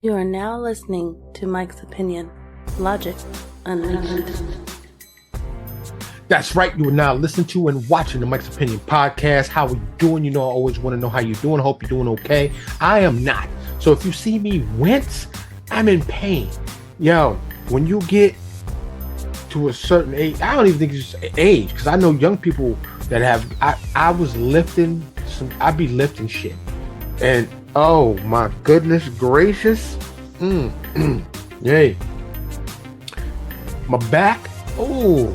You are now listening to Mike's Opinion. Logic Unleashed. That's right. You are now listening to and watching the Mike's Opinion podcast. How are you doing? You know, I always want to know how you're doing. I hope you're doing okay. I am not. So if you see me wince, I'm in pain. Yo, when you get to a certain age, I don't even think it's just age, because I know young people that have, I was lifting I'd be lifting shit. And oh my goodness gracious. Yay. My back, oh,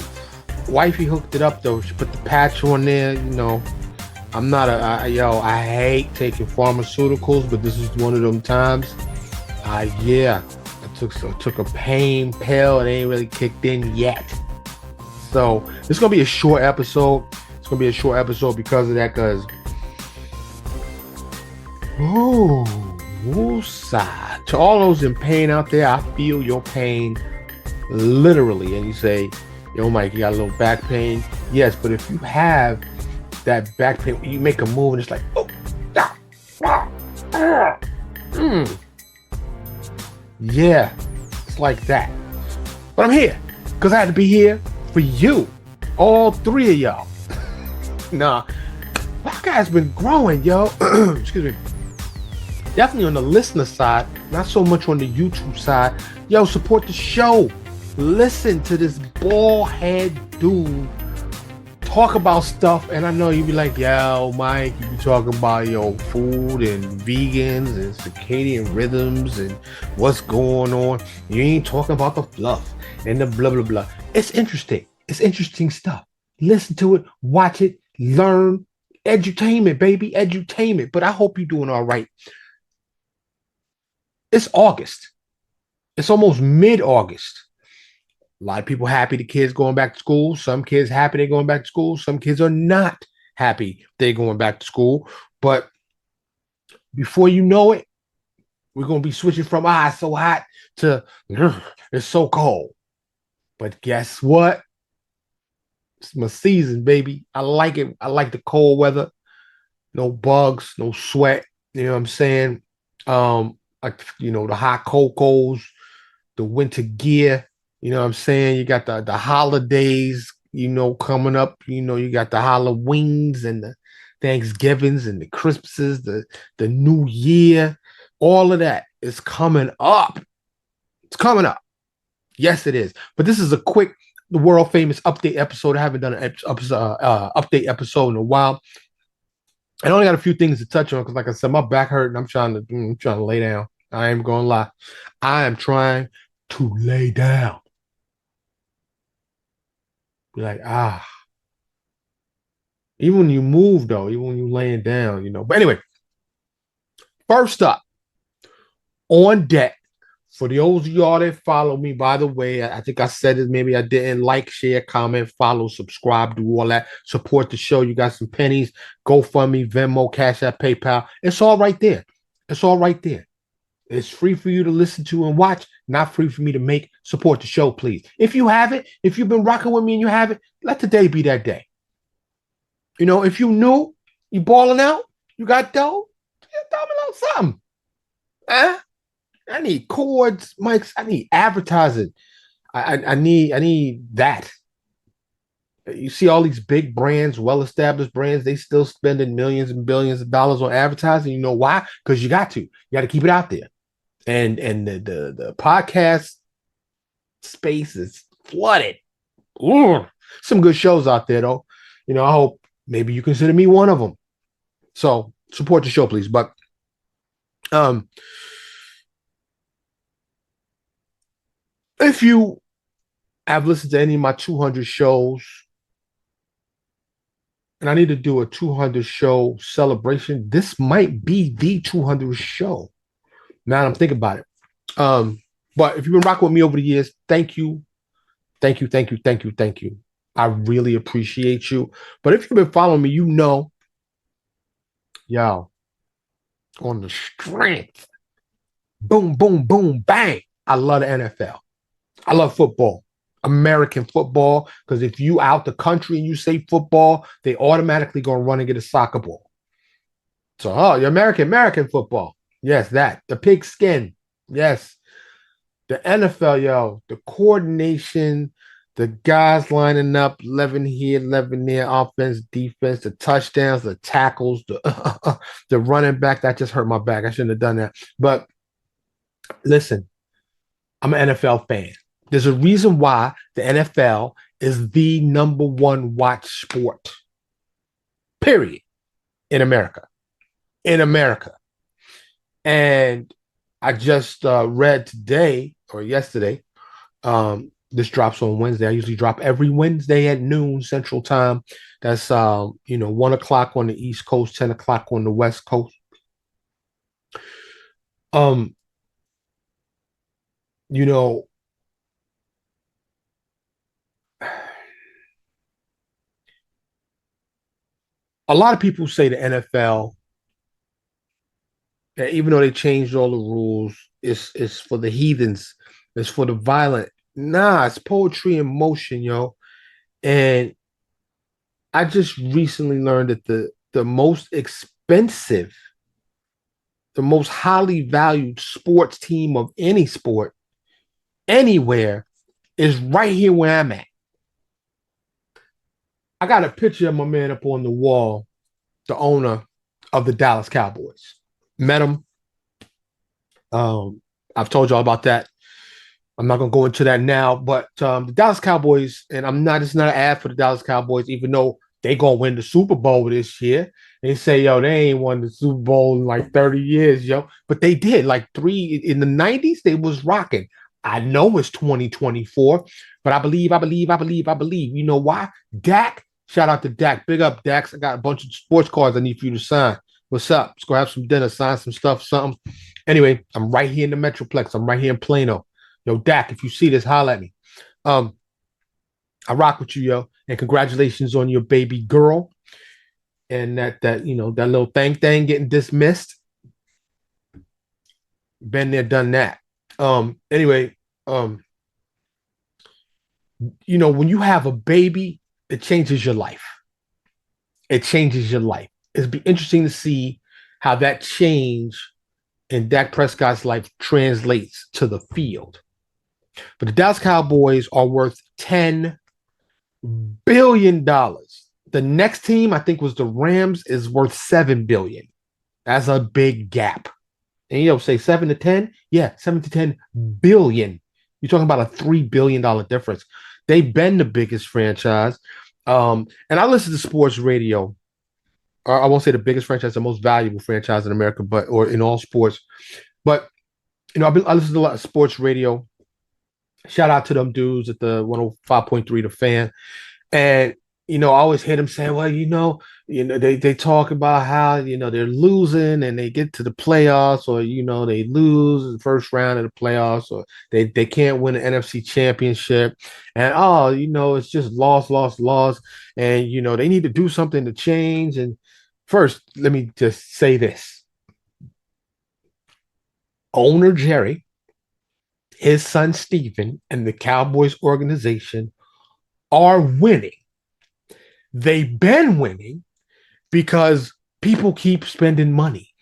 wifey hooked it up though. She put the patch on there. You know, I'm not I hate taking pharmaceuticals, but this is one of them times. I took a pain pill. It ain't really kicked in yet. So this is gonna be a short episode. It's gonna be a short episode because of that. Cause woosah. To all those in pain out there, I feel your pain literally. And you say, yo, Mike, you got a little back pain. Yes, but if you have that back pain, you make a move and it's like, yeah, it's like that. But I'm here because I had to be here for you, all three of y'all. Nah, podcast's been growing, yo. Excuse me. Definitely on the listener side, not so much on the YouTube side. Yo, support the show. Listen to this bald head dude talk about stuff, and I know you be like, yo, Mike, you be talking about your food and vegans and circadian rhythms and what's going on. You ain't talking about the fluff and the blah blah blah. It's interesting. It's interesting stuff. Listen to it, watch it, learn. Edutainment, baby, edutainment. But I hope you're doing all right. It's August. It's almost mid-August. A lot of people happy the kids going back to school. Some kids happy they're going back to school. Some kids are not happy they're going back to school. But before you know it, we're going to be switching from, it's so hot to, it's so cold. But guess what? It's my season, baby. I like it. I like the cold weather. No bugs, no sweat. You know what I'm saying? The hot cocos, the winter gear. You know what I'm saying? You got the holidays, coming up. You got the Halloweens and the Thanksgivings and the Christmases, the New Year. All of that is coming up. It's coming up. Yes, it is. But this is a quick, the world famous update episode. I haven't done an update episode in a while. I only got a few things to touch on because, like I said, my back hurt and I'm trying to lay down. I ain't gonna lie. I am trying to lay down. Be like, even when you move though, even when you laying down, But anyway, first up, on deck, for those of y'all that follow me, by the way, I think I said it, maybe I didn't, like, share, comment, follow, subscribe, do all that, support the show. You got some pennies, GoFundMe, Venmo, Cash App, PayPal. It's all right there. It's all right there. It's free for you to listen to and watch, not free for me to make. Support the show, please. If you have it, if you've been rocking with me and you have it, let today be that day. If you new, you balling out, you got dough, throw me a little something. I need cords, mics. I need advertising. I need that. You see all these big brands, well-established brands, they still spending millions and billions of dollars on advertising. You know why? Because you got to. You got to keep it out there. And the podcast space is flooded. Ooh, some good shows out there, though. I hope maybe you consider me one of them. So support the show, please. But if you have listened to any of my 200 shows, and I need to do a 200 show celebration, this might be the 200th show. Now that I'm thinking about it. But if you've been rocking with me over the years, thank you. Thank you, thank you, thank you, thank you. I really appreciate you. But if you've been following me, yo, on the strength, boom, boom, boom, bang. I love the NFL. I love football, American football, because if you out the country and you say football, they automatically gonna run and get a soccer ball. So, you're American football. Yes, that. The pigskin. Yes. The NFL, yo, the coordination, the guys lining up, 11 here, 11 there, offense, defense, the touchdowns, the tackles, the running back. That just hurt my back. I shouldn't have done that. But listen, I'm an NFL fan. There's a reason why the NFL is the number one watch sport, period, in America. In America. And I just read today or yesterday. This drops on Wednesday. I usually drop every Wednesday at noon Central Time. That's 1 o'clock on the East Coast, 10 o'clock on the West Coast. Um, you know, a lot of people say the NFL, that even though they changed all the rules, it's for the heathens, it's for the violent. Nah, it's poetry in motion, yo. And I just recently learned that the most expensive, the most highly valued sports team of any sport anywhere is right here where I'm at. I got a picture of my man up on the wall, the owner of the Dallas Cowboys. Met him. I've told y'all about that. I'm not gonna go into that now, but the Dallas Cowboys, and it's not an ad for the Dallas Cowboys, even though they gonna win the Super Bowl this year. They say, yo, they ain't won the Super Bowl in like 30 years, yo. But they did, like three in the 90s, they was rocking. I know it's 2024, but I believe. You know why? Dak, shout out to Dak. Big up, Dax. I got a bunch of sports cards I need for you to sign. What's up? Let's go have some dinner, sign some stuff, something. Anyway, I'm right here in the Metroplex. I'm right here in Plano. Yo, Dak, if you see this, holla at me. I rock with you, yo, and congratulations on your baby girl and that little thing getting dismissed. Been there, done that. Anyway, when you have a baby, it changes your life. It changes your life. It'd be interesting to see how that change in Dak Prescott's life translates to the field. But the Dallas Cowboys are worth $10 billion. The next team, I think, was the Rams, is worth $7 billion. That's a big gap. And say 7 to 10? Yeah, 7 to 10 billion. You're talking about a $3 billion difference. They've been the biggest franchise. And I listen to sports radio. I won't say the biggest franchise, the most valuable franchise in America, or in all sports. But I listen to a lot of sports radio. Shout out to them dudes at the 105.3 The Fan. And I always hear them saying, well, they talk about how, they're losing and they get to the playoffs, or, they lose the first round of the playoffs, or they can't win an NFC championship. And, it's just loss. And, they need to do something to change. And first, let me just say this. Owner Jerry, his son Steven, and the Cowboys organization are winning. They've been winning because people keep spending money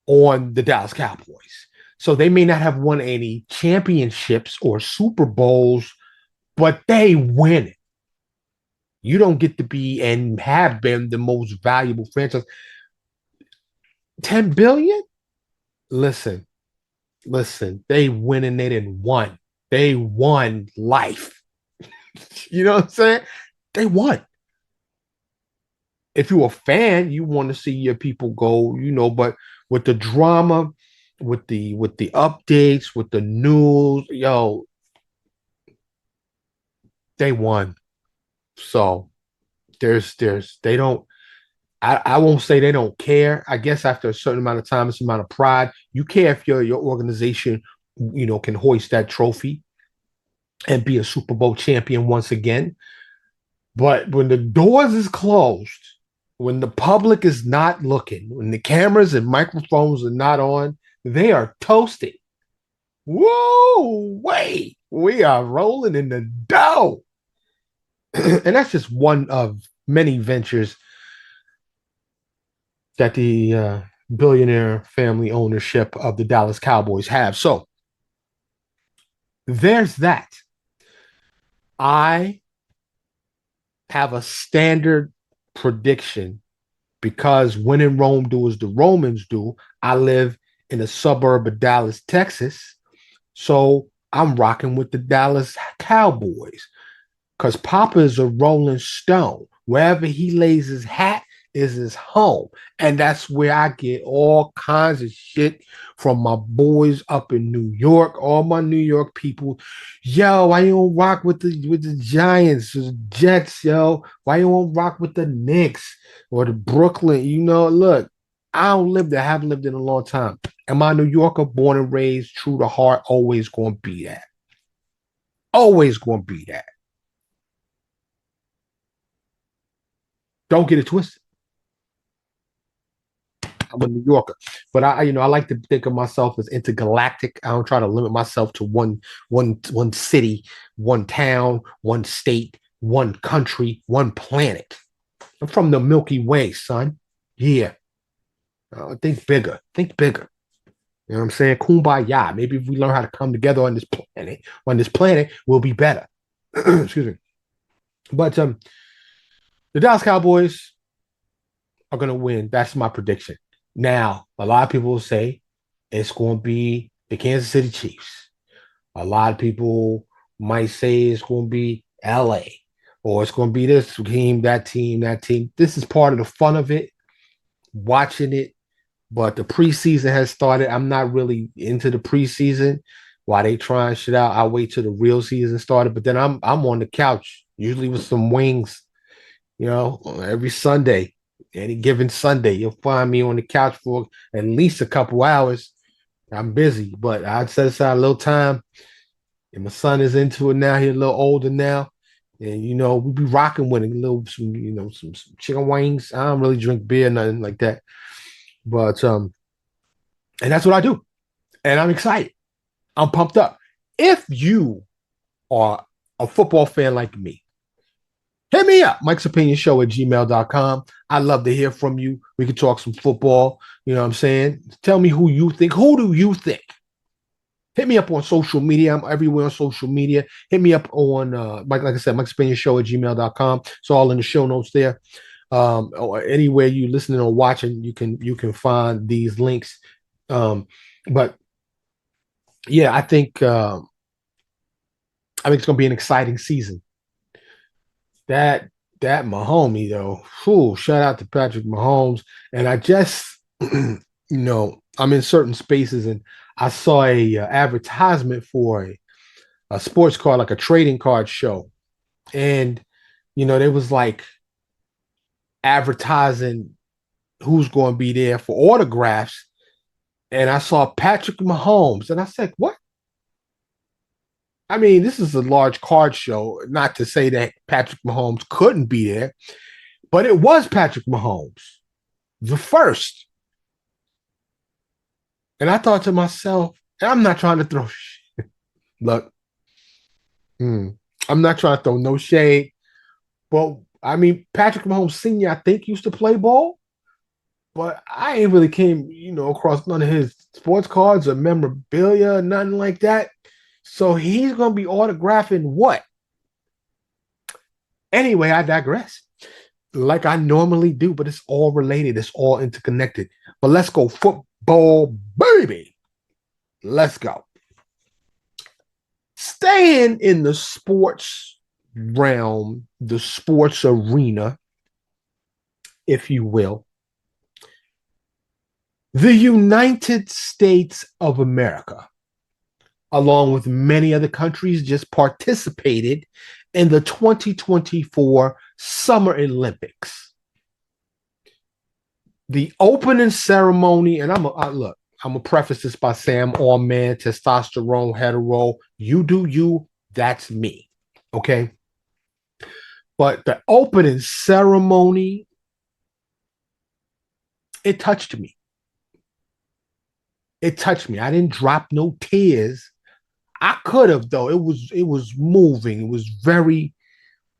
on the Dallas Cowboys. So they may not have won any championships or Super Bowls, but they win it. You don't get to be and have been the most valuable franchise. 10 billion? Listen, they win and they didn't won. They won life. You know what I'm saying? They won. If you're a fan, you want to see your people go, but with the drama, with the updates, with the news, yo, they won. So they don't, I won't say they don't care. I guess after a certain amount of time, it's amount of pride. You care if your organization, can hoist that trophy and be a Super Bowl champion once again. But when the doors is closed, when the public is not looking, when the cameras and microphones are not on, they are toasted. Whoa, wait, we are rolling in the dough. And that's just one of many ventures that the billionaire family ownership of the Dallas Cowboys have. So there's that. I have a standard prediction because when in Rome, do as the Romans do. I live in a suburb of Dallas, Texas. So I'm rocking with the Dallas Cowboys because Papa is a Rolling Stone. Wherever he lays his hat is his home. And that's where I get all kinds of shit from my boys up in New York, all my New York people. Yo, why you don't rock with the Giants, the Jets, yo? Why you don't rock with the Knicks or the Brooklyn? You know, look, I don't live there. I haven't lived in a long time. Am I a New Yorker, born and raised, true to heart, always gonna be that. Always gonna be that. Don't get it twisted. I'm a New Yorker, but I like to think of myself as intergalactic. I don't try to limit myself to one city, one town, one state, one country, one planet. I'm from the Milky Way, son. Yeah, think bigger. Think bigger. You know what I'm saying? Kumbaya. Maybe if we learn how to come together on this planet, we'll be better. Excuse me. But the Dallas Cowboys are gonna win. That's my prediction. Now, a lot of people will say it's going to be the Kansas City Chiefs. A lot of people might say it's going to be LA or it's going to be this team, that team, that team. This is part of the fun of it, watching it. But the preseason has started. I'm not really into the preseason while they trying shit out. I wait till the real season started. But then I'm on the couch, usually with some wings, every Sunday. Any given Sunday, you'll find me on the couch for at least a couple hours. I'm busy, but I'd set aside a little time. And my son is into it now. He's a little older now. And we be rocking with it. Some chicken wings. I don't really drink beer, nothing like that. But and that's what I do. And I'm excited. I'm pumped up. If you are a football fan like me, hit me up, Mike's Opinion Show at gmail.com. I'd love to hear from you. We can talk some football. You know what I'm saying? Tell me who you think. Who do you think? Hit me up on social media. I'm everywhere on social media. Hit me up on, like I said, Mike's Opinion Show at gmail.com. It's all in the show notes there. Or anywhere you listening or watching, you can find these links. But yeah, I think it's going to be an exciting season. That Mahomes though, shout out to Patrick Mahomes. And I just, I'm in certain spaces and I saw a advertisement for a sports card, like a trading card show, and they was like advertising who's going to be there for autographs, and I saw Patrick Mahomes, and I said, "What?" I mean, this is a large card show. Not to say that Patrick Mahomes couldn't be there, but it was Patrick Mahomes, the first. And I thought to myself, and I'm not trying to throw shit. Look, I'm not trying to throw no shade, but I mean, Patrick Mahomes Sr., I think, used to play ball, but I ain't really came, across none of his sports cards or memorabilia, nothing like that. So he's going to be autographing what? Anyway, I digress. Like I normally do, but it's all related. It's all interconnected. But let's go football, baby. Let's go. Staying in the sports realm, the sports arena, if you will, the United States of America, along with many other countries, just participated in the 2024 Summer Olympics. The opening ceremony, and I'm gonna preface this by saying I'm all man, testosterone, hetero. You do you, that's me. Okay. But the opening ceremony, it touched me. It touched me. I didn't drop no tears. I could have, though. It was moving. It was very,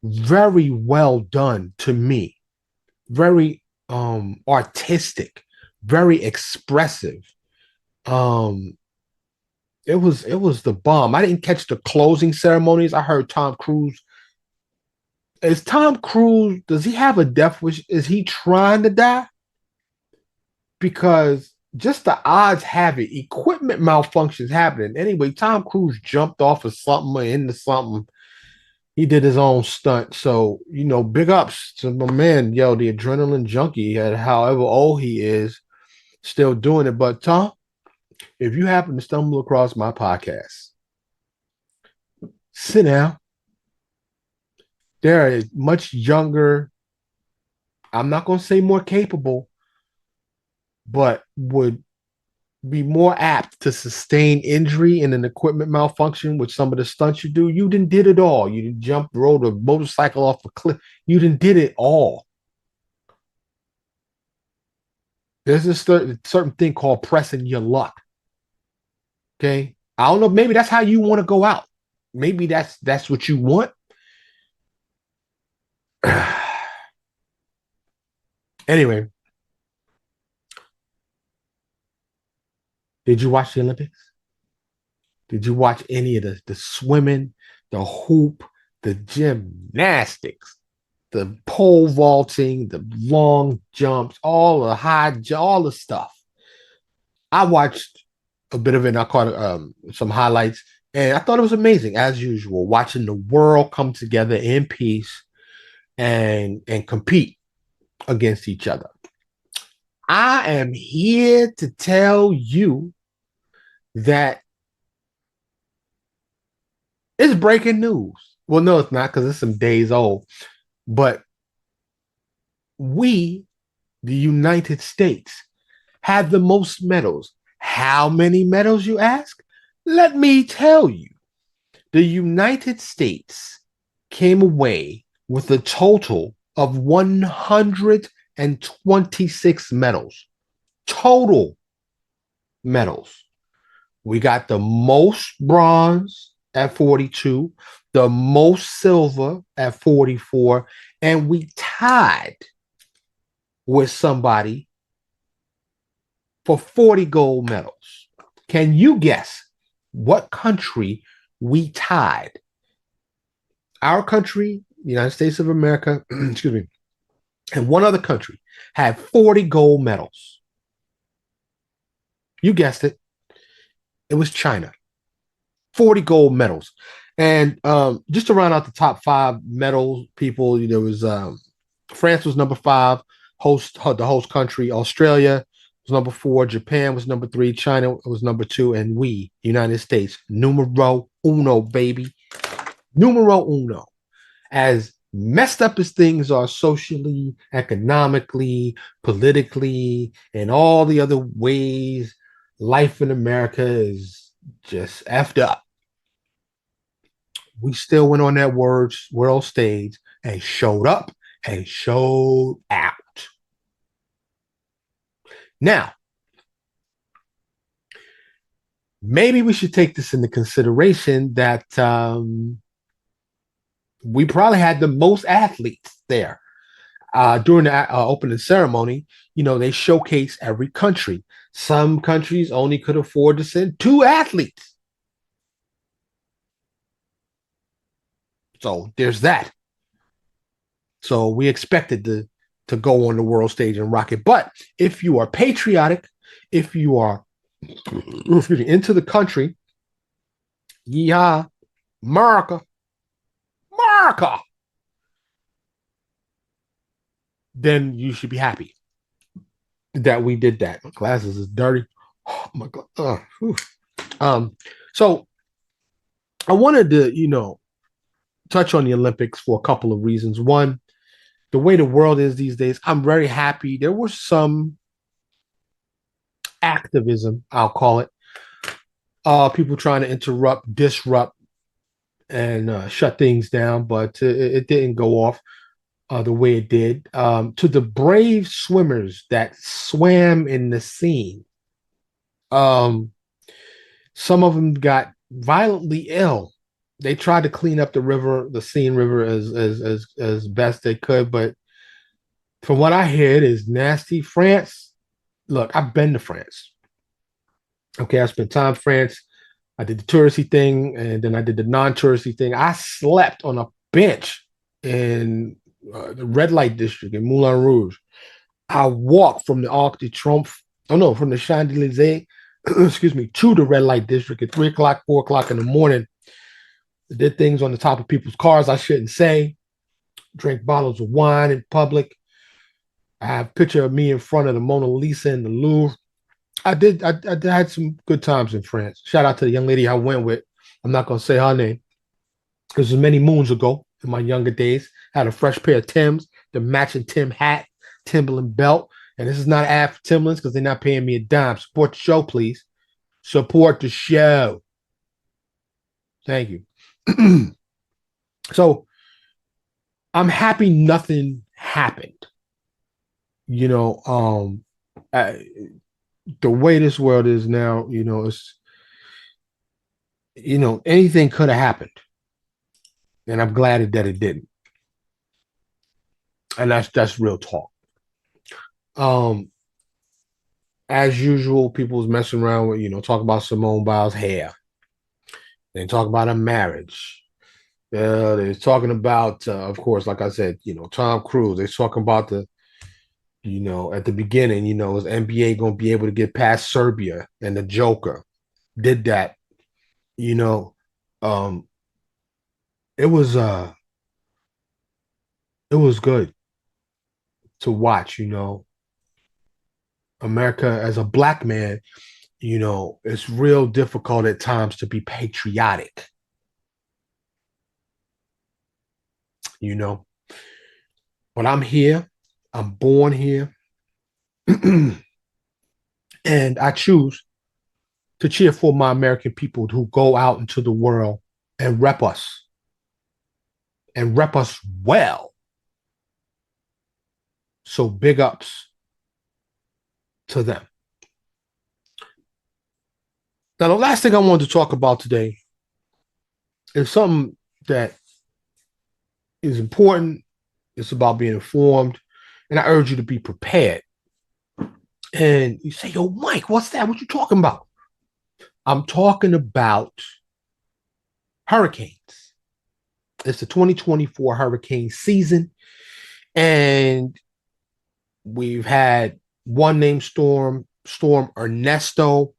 very well done to me. Very artistic, very expressive. Um, it was the bomb. I didn't catch the closing ceremonies. I heard Tom Cruise. Is Tom Cruise? Does he have a death wish? Is he trying to die? Because just the odds have it, equipment malfunctions happening. Anyway, Tom Cruise jumped off of something or into something. He did his own stunt. So, big ups to my man, yo, the adrenaline junkie, and however old he is, still doing it. But Tom, if you happen to stumble across my podcast, sit down. They're much younger. I'm not going to say more capable, but would be more apt to sustain injury in an equipment malfunction with some of the stunts you do. You didn't did it all. You didn't jump, rode a motorcycle off a cliff. You didn't did it all. There's a certain thing called pressing your luck. Okay. I don't know. Maybe that's how you want to go out. Maybe that's what you want. Anyway, did you watch the Olympics? Did you watch any of the swimming, the hoop, the gymnastics, the pole vaulting, the long jumps, all the all the stuff? I watched a bit of it. And I caught some highlights, and I thought it was amazing as usual. Watching the world come together in peace and compete against each other. I am here to tell you that it's breaking news. Well, no, it's not because it's some days old. But we, the United States, have the most medals. How many medals, you ask? Let me tell you. The United States came away with a total of 126 medals. Total medals. We got the most bronze at 42, the most silver at 44, and we tied with somebody for 40 gold medals. Can you guess what country we tied? Our country, the United States of America, excuse me, and one other country had 40 gold medals. You guessed it. It was China. 40 gold medals. And just to round out the top 5 medal people, there was France was number 5, the host country. Australia was number 4. Japan was number 3. China was number 2. And we, United States, numero uno, baby. Numero uno. As messed up as things are socially, economically, politically, and all the other ways life in America is just effed up, we still went on that world stage and showed up and showed out. Now, maybe we should take this into consideration that we probably had the most athletes there. During the opening ceremony, they showcase every country. Some countries only could afford to send 2 athletes. So there's that. So we expected to go on the world stage and rock it. But if you are patriotic, if you are into the country, yeehaw, America, then you should be happy that we did that. My glasses is dirty. Oh my God. So I wanted to, touch on the Olympics for a couple of reasons. One, the way the world is these days, I'm very happy. There was some activism, I'll call it. People trying to disrupt, and shut things down, but it didn't go off the way it did. To the brave swimmers that swam in the Seine, some of them got violently ill. They tried to clean up the Seine River as best they could, but from what I hear, it is nasty. France, look, I've been to France. Okay, I spent time in France. I did the touristy thing, and then I did the non-touristy thing. I slept on a bench in the red light district in Moulin Rouge. I walked from the Arc de Triomphe, oh no, from the Champs Elysees, excuse me, to the red light district at 3 o'clock, 4 o'clock in the morning. I did things on the top of people's cars I shouldn't say. Drank bottles of wine in public. I have a picture of me in front of the Mona Lisa in the Louvre. I had some good times in France. Shout out to the young lady I went with. I'm not gonna say her name because it was many moons ago in my younger days. I had a fresh pair of Timbs, the matching Tim hat, Timberland belt. And this is not an ad for Timberlands because they're not paying me a dime. Support the show, please. Support the show. Thank you. So I'm happy nothing happened. You know, the way this world is now, it's anything could have happened. And I'm glad that it didn't. And that's real talk. Um, as usual, people's messing around with, talk about Simone Biles' hair. They talk about her marriage. They're talking about, of course, like I said, Tom Cruise. They're talking about at the beginning, is NBA going to be able to get past Serbia, and the Joker did that. Um, it was good to watch. America as a black man, it's real difficult at times to be patriotic. But I'm here. I'm born here. And I choose to cheer for my American people who go out into the world and rep us well. So big ups to them. Now, the last thing I wanted to talk about today is something that is important. It's about being informed, and I urge you to be prepared. And you say, yo, Mike, what's that? What you talking about? I'm talking about hurricanes. It's the 2024 hurricane season, and we've had one named Storm Ernesto.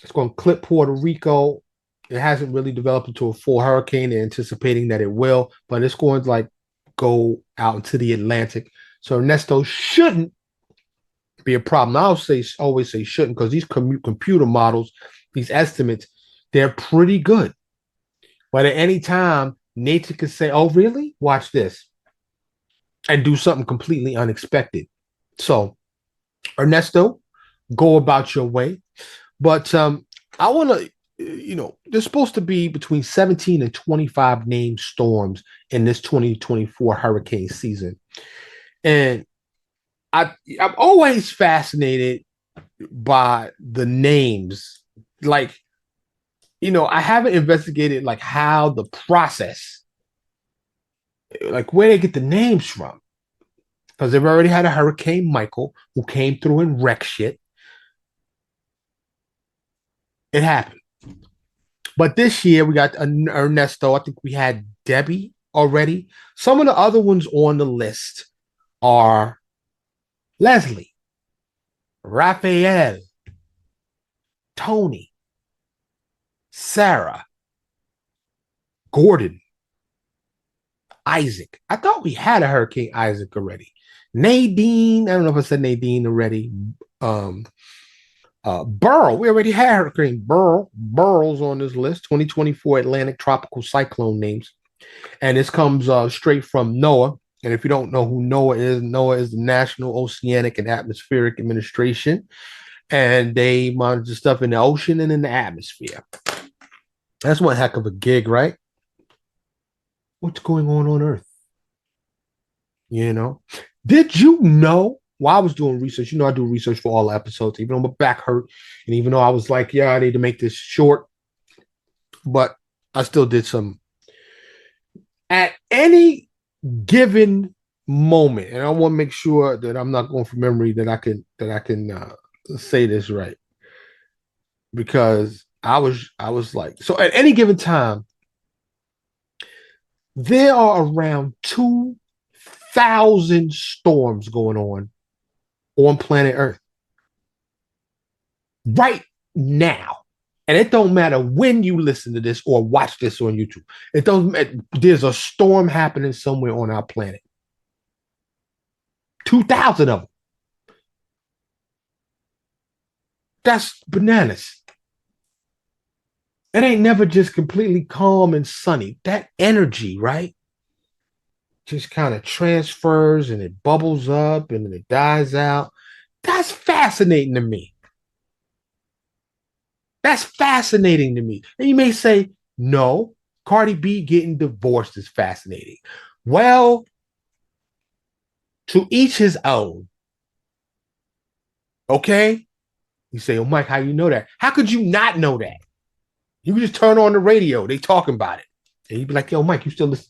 It's going to clip Puerto Rico. It hasn't really developed into a full hurricane. They're anticipating that it will, but it's going to go out into the Atlantic. So Ernesto shouldn't be a problem. I always say shouldn't, because these computer models, these estimates, they're pretty good. But at any time, nature could say, oh, really? Watch this. And do something completely unexpected. So, Ernesto, go about your way. But I want to, there's supposed to be between 17 and 25 named storms in this 2024 hurricane season. And I'm always fascinated by the names. I haven't investigated how the process, where they get the names from. Because they've already had a Hurricane Michael who came through and wrecked shit. It happened. But this year we got Ernesto. I think we had Debbie already. Some of the other ones on the list are Leslie, Raphael, Tony, Sarah, Gordon, Isaac. I thought we had a Hurricane Isaac already. Nadine. I don't know if I said Nadine already. Burl. We already had Hurricane Burl. Burl's on this list. 2024 Atlantic tropical cyclone names. And this comes straight from NOAA. And if you don't know who NOAA is the National Oceanic and Atmospheric Administration. And they monitor stuff in the ocean and in the atmosphere. That's one heck of a gig, right? What's going on Earth? Did you know, while I was doing research, I do research for all the episodes, even though my back hurt, and even though I was like, yeah, I need to make this short, but I still did some. At any given moment, and I want to make sure that I'm not going from memory, that I can say this right, because I was like, so at any given time there are around 2,000 storms going on planet Earth right now. And it don't matter when you listen to this or watch this on YouTube. It doesn't matter. There's a storm happening somewhere on our planet. 2,000 of them. That's bananas. It ain't never just completely calm and sunny. That energy, right? Just kind of transfers and it bubbles up and then it dies out. That's fascinating to me. That's fascinating to me. And you may say, no, Cardi B getting divorced is fascinating. Well, to each his own. Okay? You say, oh, Mike, how you know that? How could you not know that? You can just turn on the radio. They talking about it. And you'd be like, yo, Mike, you still listen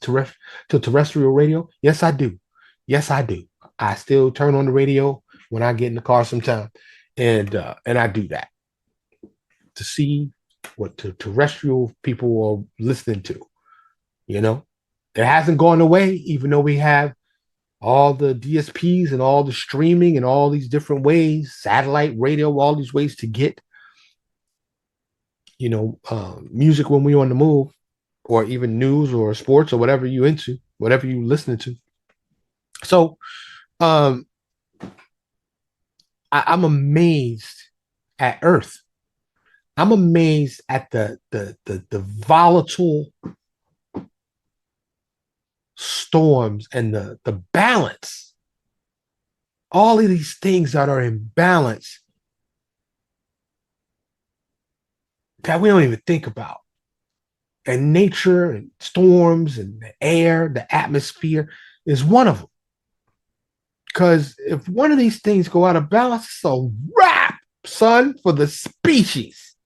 to terrestrial radio? Yes, I do. Yes, I do. I still turn on the radio when I get in the car sometime. And I do that to see what terrestrial people are listening to. You know, it hasn't gone away, even though we have all the DSPs and all the streaming and all these different ways, satellite radio, all these ways to get, music when we're on the move, or even news or sports or whatever you into, whatever you listening to. So I'm amazed at Earth. I'm amazed at the volatile storms and the balance. All of these things that are in balance that we don't even think about. And nature and storms and the air, the atmosphere is one of them. Because if one of these things go out of balance, it's a wrap, son, for the species.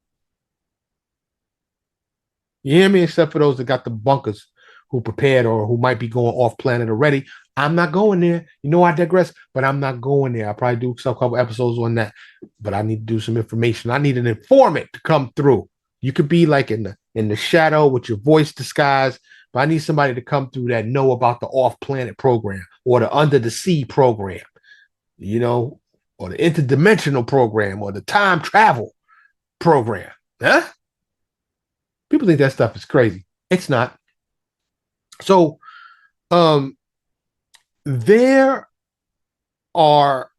You hear me? Except for those that got the bunkers, who prepared or who might be going off planet already. I'm not going there. You know, I digress, but I'm not going there. I'll probably do a couple episodes on that, but I need to do some information. I need an informant to come through. You could be like in the shadow with your voice disguised, but I need somebody to come through that know about the off-planet program or the under the sea program, or the interdimensional program or the time travel program. Huh? People think that stuff is crazy. It's not. So, there are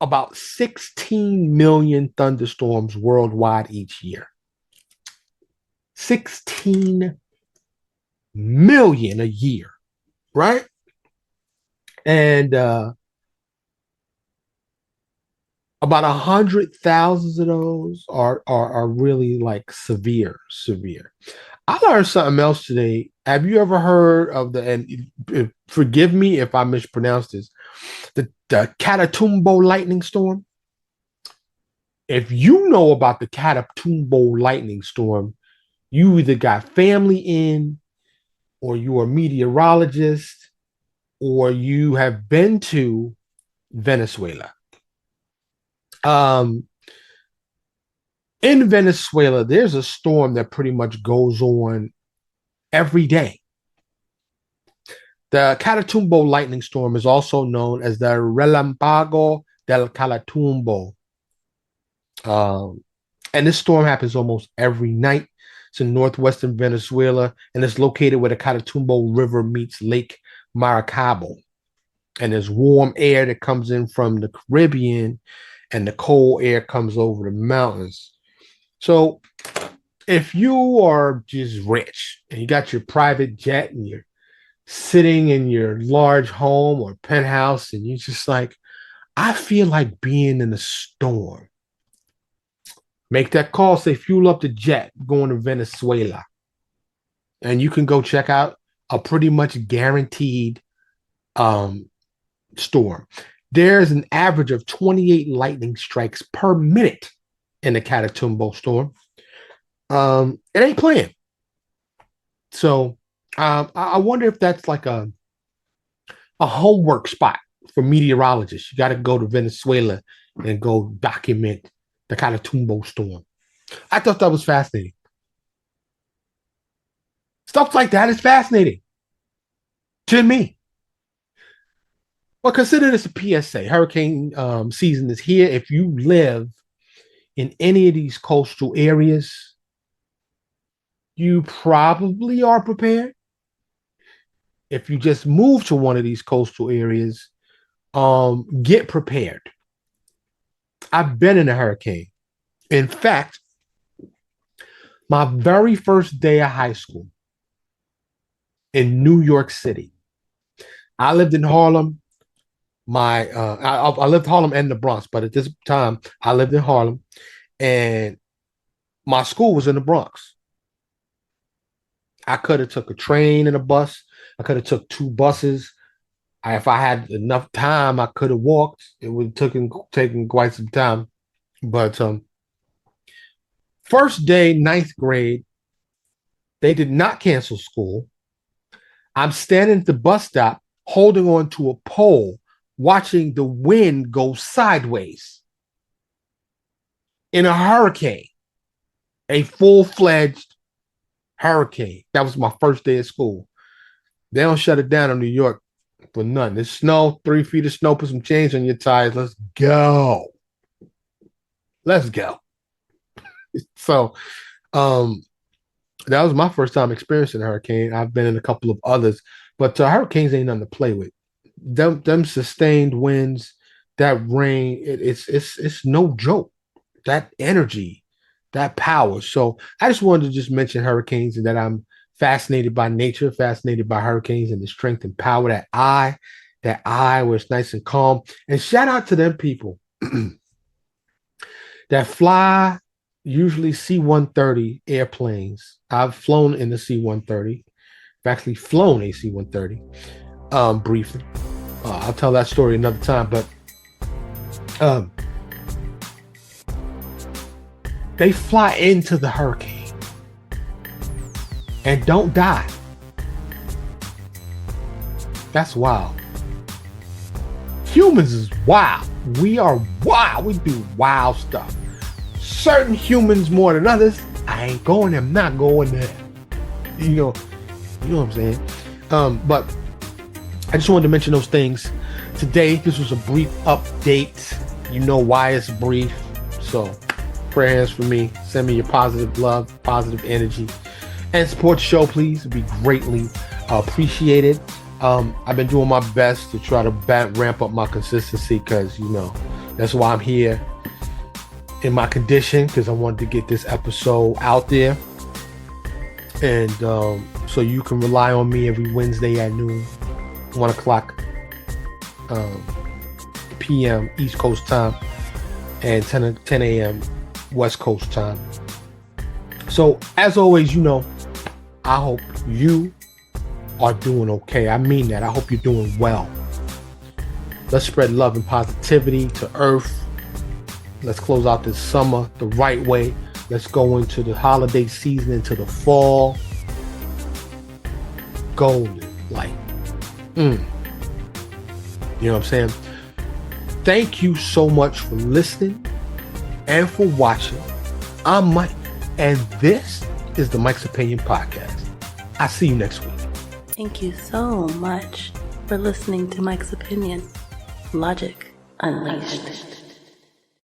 about 16 million thunderstorms worldwide each year. 16 million a year, right? And about 100,000 of those are really like severe. I learned something else today. Have you ever heard of and forgive me if I mispronounce this, the Catatumbo lightning storm? If you know about the Catatumbo lightning storm, you either got family in, or you are a meteorologist, or you have been to Venezuela. In Venezuela, there's a storm that pretty much goes on every day. The Catatumbo lightning storm is also known as the Relampago del Catatumbo. And this storm happens almost every night. It's in northwestern Venezuela, and it's located where the Catatumbo River meets Lake Maracaibo. And there's warm air that comes in from the Caribbean, and the cold air comes over the mountains. So if you are just rich and you got your private jet and you're sitting in your large home or penthouse and you're just like, I feel like being in a storm, make that call, say fuel up the jet, going to Venezuela. And you can go check out a pretty much guaranteed storm. There's an average of 28 lightning strikes per minute in the Catatumbo storm. It ain't playing. So I wonder if that's like a homework spot for meteorologists. You got to go to Venezuela and go document the Catatumbo storm. I thought that was fascinating. Stuff like that is fascinating to me. Well, consider this a PSA. Hurricane season is here. If you live in any of these coastal areas, you probably are prepared. If you just move to one of these coastal areas, get prepared. I've been in a hurricane. In fact, my very first day of high school in New York City, I lived in Harlem. I lived Harlem and the Bronx, but at this time I lived in Harlem, and my school was in the Bronx. I could have took a train and a bus. I could have took two buses. If I had enough time, I could have walked. It would have taken quite some time. But first day, ninth grade, they did not cancel school. I'm standing at the bus stop, holding on to a pole, watching the wind go sideways in a hurricane, a full-fledged hurricane. That was my first day of school. They don't shut it down in New York for nothing. There's snow, 3 feet of snow, put some change on your tires. Let's go. Let's go. So that was my first time experiencing a hurricane. I've been in a couple of others, but hurricanes ain't nothing to play with. Them sustained winds, that rain, it's no joke. That energy, that power. So I just wanted to just mention hurricanes and that I'm fascinated by nature, fascinated by hurricanes and the strength and power that eye where it's nice and calm. And shout out to them people that fly usually C-130 airplanes. I've flown in the C-130. I've actually flown a C-130 briefly. I'll tell that story another time, but they fly into the hurricane and don't die. That's wild. Humans is wild. We are wild. We do wild stuff. Certain humans more than others. I ain't going there. I'm not going there. You know what I'm saying? But I just wanted to mention those things today. This was a brief update. You know why it's brief. So prayer hands for me. Send me your positive love, positive energy, and support the show, please. It'd be greatly appreciated. I've been doing my best to try to ramp up my consistency because, that's why I'm here in my condition, because I wanted to get this episode out there. And so you can rely on me every Wednesday at noon, 1 o'clock p.m. East Coast time, and 10 a.m. West Coast time. So as always, I hope you are doing okay. I mean that. I hope you're doing well. Let's spread love and positivity to Earth. Let's close out this summer the right way. Let's go into the holiday season, into the fall. Golden, you know what I'm saying? Thank you so much for listening and for watching. I'm Mike, and this is the Mike's Opinion Podcast. I'll see you next week. Thank you so much for listening to Mike's Opinion. Logic Unleashed.